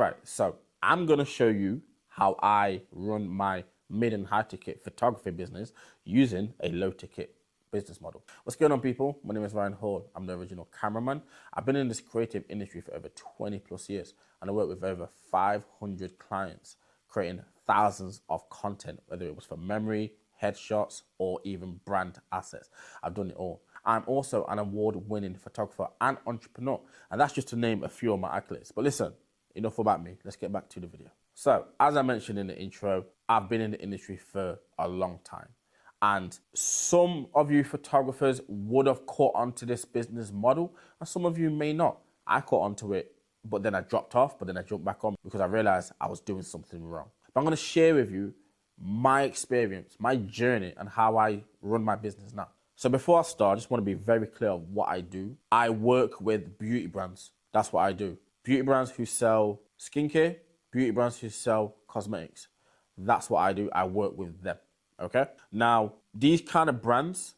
right, so I'm going to show you how I run my mid and high ticket photography business using a low ticket business model. What's going on, people? My name is Ryan Hall. I'm the original cameraman. I've been in this creative industry for over 20 plus years, and I work with over 500 clients, creating thousands of content, whether it was for memory, headshots, or even brand assets. I've done it all. I'm also an award-winning photographer and entrepreneur, and that's just to name a few of my accolades. But listen, enough about me. Let's get back to the video. So, as I mentioned in the intro, I've been in the industry for a long time. And some of you photographers would have caught onto this business model, and some of you may not. I caught onto it, but then I dropped off, but then I jumped back on because I realized I was doing something wrong. But I'm going to share with you my experience, my journey, and how I run my business now. So before I start, I just want to be very clear of what I do. I work with beauty brands. That's what I do. Beauty brands who sell skincare, beauty brands who sell cosmetics. That's what I do. I work with them. Okay? Now, these kind of brands,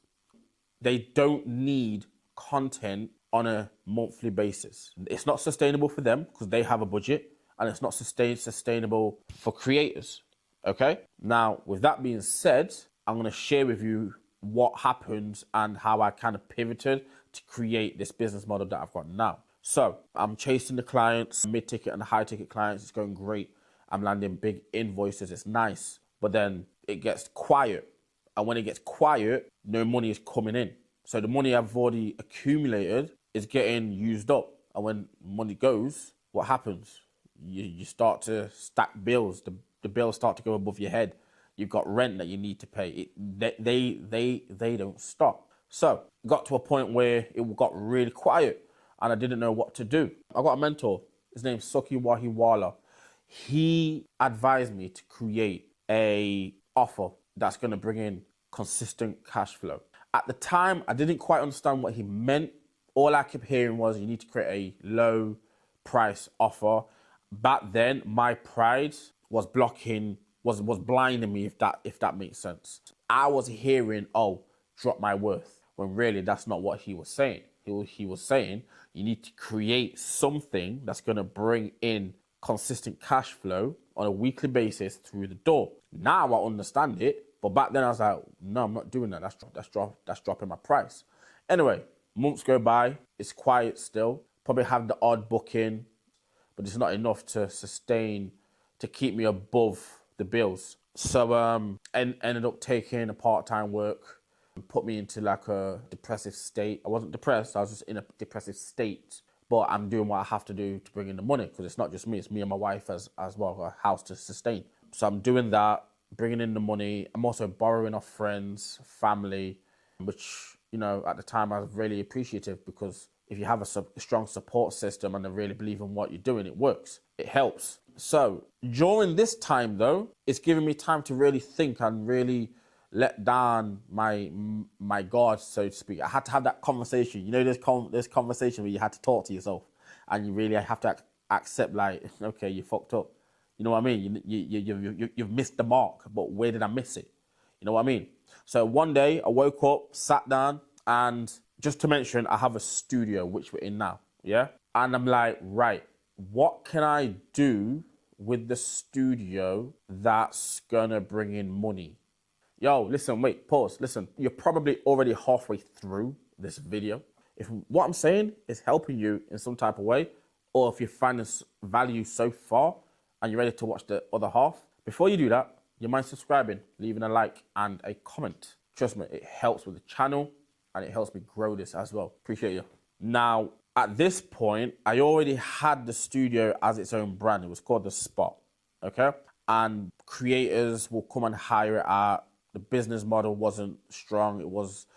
they don't need content on a monthly basis. It's not sustainable for them because they have a budget, and it's not sustainable for creators. Okay? Now, with that being said, I'm going to share with you what happens and how I kind of pivoted to create this business model that I've got now. So I'm chasing the clients, mid-ticket and high-ticket clients. It's going great. I'm landing big invoices. It's nice. But then it gets quiet. And when it gets quiet, no money is coming in. So the money I've already accumulated is getting used up. And when money goes, what happens? You start to stack bills. The bills start to go above your head. You've got rent that you need to pay. They don't stop. So it got to a point where it got really quiet and I didn't know what to do. I got a mentor. His name's Suki Wahiwala. He advised me to create a offer that's going to bring in consistent cash flow. At the time, I didn't quite understand what he meant. All I kept hearing was you need to create a low price offer. Back then, my pride was blocking, was blinding me, if that makes sense. I was hearing, oh, drop my worth, when really that's not what he was saying. He was saying you need to create something that's going to bring in consistent cash flow on a weekly basis through the door. Now I understand it, but back then I was like, no, I'm not doing that. That's dropping my price. Anyway, months go by, it's quiet still. Probably have the odd booking, but it's not enough to sustain, to keep me above the bills. So ended up taking a part-time work and put me into like a depressive state. I wasn't depressed, I was just in a depressive state, but I'm doing what I have to do to bring in the money because it's not just me, it's me and my wife as well, a house to sustain. So I'm doing that, bringing in the money. I'm also borrowing off friends, family, which, you know, at the time I was really appreciative because if you have a strong support system and they really believe in what you're doing, it works. It helps. So during this time, though, it's giving me time to really think and really let down my guard, so to speak. I had to have that conversation. You know, this conversation where you had to talk to yourself and you really have to accept, like, okay, you fucked up. You know what I mean? You've missed the mark, but where did I miss it? You know what I mean? So one day I woke up, sat down, and just to mention, I have a studio, which we're in now, yeah? And I'm like, right, what can I do with the studio that's gonna bring in money? Yo, listen, wait, pause, listen. You're probably already halfway through this video. If what I'm saying is helping you in some type of way, or if you're finding value so far and you're ready to watch the other half, before you do that, you mind subscribing, leaving a like and a comment. Trust me, it helps with the channel and it helps me grow this as well. Appreciate you. Now, at this point, I already had the studio as its own brand. It was called The Spot, okay? And creators will come and hire it out. The business model wasn't strong. It was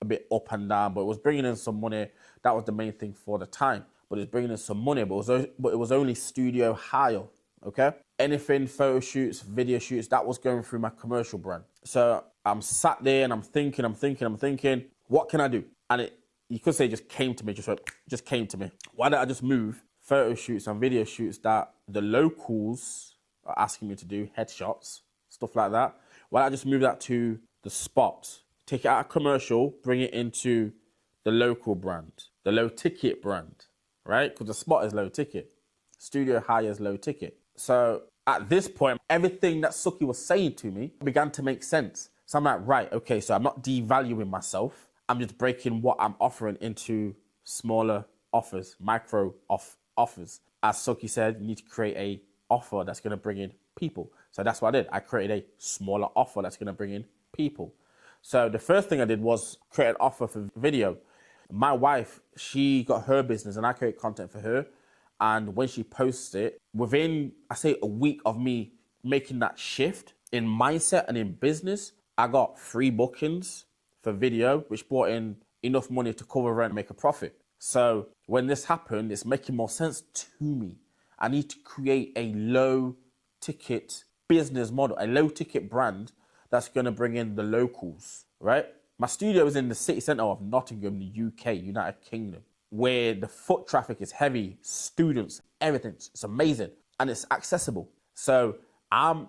a bit up and down, but it was bringing in some money. That was the main thing for the time. But it's bringing in some money, but it was only studio hire, okay? Anything, photo shoots, video shoots, that was going through my commercial brand. So I'm sat there and I'm thinking, what can I do? And you could say just came to me, just came to me. Why don't I just move photo shoots and video shoots that the locals are asking me to do, headshots, stuff like that. Why don't I just move that to The Spot? Take it out of commercial, bring it into the local brand, the low ticket brand, right? Because The Spot is low ticket. studio hires low ticket. So at this point, everything that Suki was saying to me began to make sense. So I'm like, right, okay, so I'm not devaluing myself. I'm just breaking what I'm offering into smaller offers, micro offers. As Suki said, you need to create a offer that's going to bring in people. So that's what I did. I created a smaller offer that's going to bring in people. So the first thing I did was create an offer for video. My wife, she got her business and I create content for her. And when she posts it, within, I say, a week of me making that shift in mindset and in business, I got 3 bookings for video, which brought in enough money to cover rent and make a profit. So when this happened, it's making more sense to me. I need to create a low ticket business model, a low ticket brand that's going to bring in the locals, right? My studio is in the city centre of Nottingham, the UK, United Kingdom, where the foot traffic is heavy, students, everything. It's amazing and it's accessible. So I'm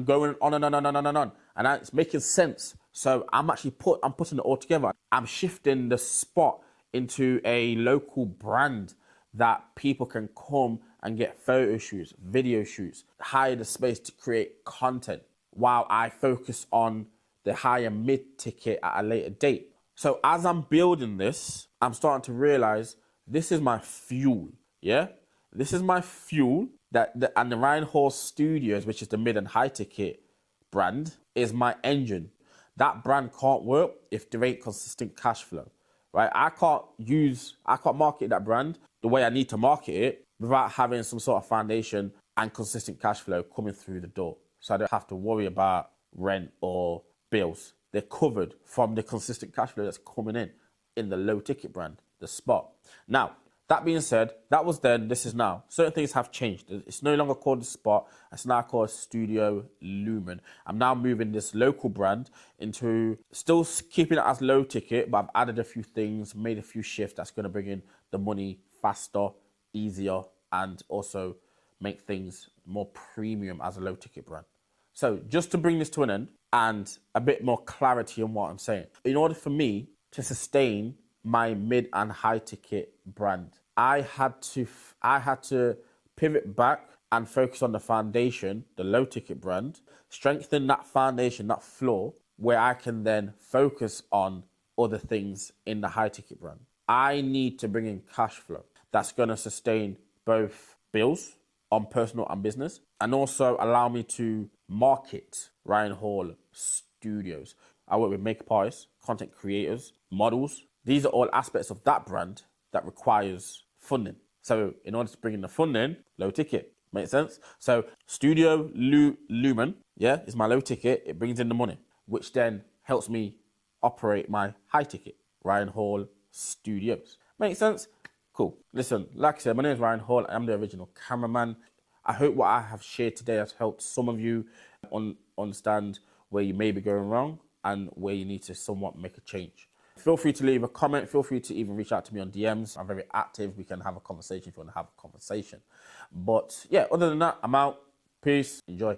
going on and on, and it's making sense. So I'm putting it all together. I'm shifting the spot into a local brand that people can come and get photo shoots, video shoots, hire the space to create content while I focus on the higher mid-ticket at a later date. So as I'm building this, I'm starting to realize this is my fuel, yeah? This is my fuel, and the Ryan Hall Studios, which is the mid and high ticket brand, is my engine. That brand can't work if there ain't consistent cash flow, right? I can't market that brand the way I need to market it without having some sort of foundation and consistent cash flow coming through the door. So I don't have to worry about rent or bills. They're covered from the consistent cash flow that's coming in the low ticket brand, the Spot. Now, that being said, that was then, this is now. Certain things have changed. It's no longer called the Spot. It's now called Studio Lumen. I'm now moving this local brand into still keeping it as low ticket, but I've added a few things, made a few shifts that's going to bring in the money faster, easier, and also make things more premium as a low ticket brand. So just to bring this to an end and a bit more clarity on what I'm saying, in order for me to sustain my mid and high ticket brand, I had to pivot back and focus on the foundation, the low ticket brand, strengthen that foundation, that floor, where I can then focus on other things in the high ticket brand. I need to bring in cash flow that's going to sustain both bills on personal and business, and also allow me to market Ryan Hall Studios. I work with makeup artists, content creators, models. These are all aspects of that brand that requires funding. So in order to bring in the funding, low ticket. Make sense? So Studio Lumen, yeah, is my low ticket. It brings in the money, which then helps me operate my high ticket, Ryan Hall Studios. Make sense? Cool. Listen, like I said, my name is Ryan Hall. I'm the original cameraman. I hope what I have shared today has helped some of you understand where you may be going wrong and where you need to somewhat make a change. Feel free to leave a comment. Feel free to even reach out to me on DMs. I'm very active. We can have a conversation if you want to have a conversation. But yeah, other than that, I'm out. Peace. Enjoy.